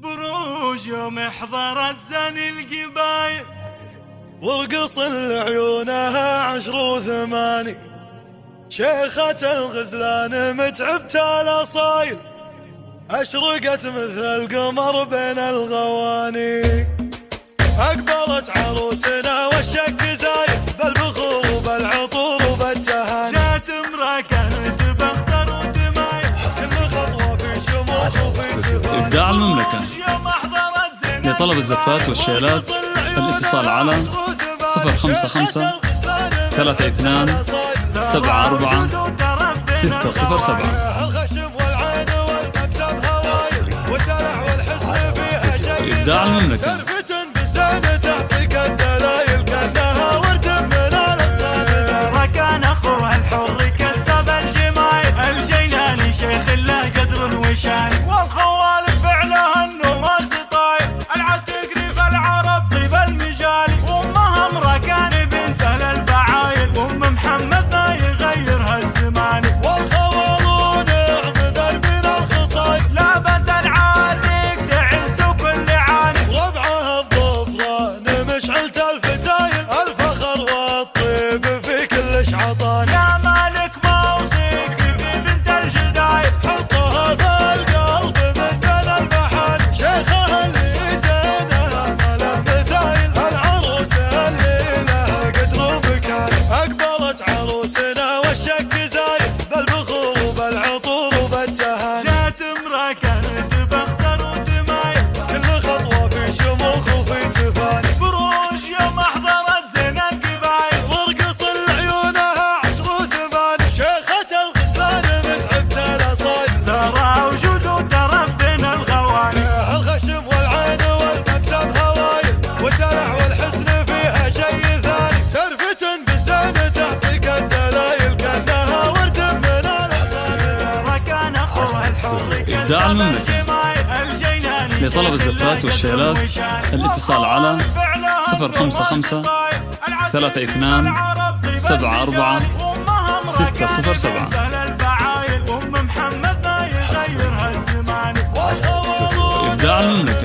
بروج يوم حضرت زن القبايل ورقص لعيونها 10 و8 شيخة الغزلان متعبت الاصايل اشرقت مثل القمر بين الغواني. اقبلت عروسنا والشق زايد بالبخور وبالعطور وبالتهاني. جات امرأة كانت بختر ودمايل كل خطوة في شموخ وفي تفاني. إبداع المملكة لطلب الزفات والشيلات الاتصال على 055 32 74 607. إبداع المملكة. كان اخوها الحر كسب الجمايل الجيلاني شيخ له قدر وشان والخوال فعله انه ما سطايل العد تقري في العرب طيب المجال. امها امرأة كان بنت للفعايل ام محمد ما يغيرها الزمان والخوالون اعتذر من الخصايل لابد العاتق تعز وكل عاني. ربعها الظفران مشعلت الفتايل الفخر والطيب في كل شعطان. يا مالك موصيك في بنت الجدايل حطها في القلب من بين المحال. شيخها اللي زينها ما له مثايل العروس اللي لها قدر ومكان. اقبلت عروسنا والشق زايد بالبخور وبالعطور وبالتهاني. جات امرأة كانت بختر ودمايل كل خطوة في شموخ وفي تفاني. بروج يوم حضرت زين القبايل ورقص لعيونها 10 و8 شيخة الغزلان متعبت الاصايل. سارة وجود وترف بين الغواني. الخشم والعين والمبسم هوايل والدلع والحسن فيها شيء ثاني. ترفتن بالزين تعطيك الدلايل كانها ورد من الاصايل. كان اخوها الحر إبداع المملكة. الجيلاني لطلب الزفات والشيلات الاتصال على 055 32 74 607. ام محمد ما يغيرها الزمان إبداع المملكة.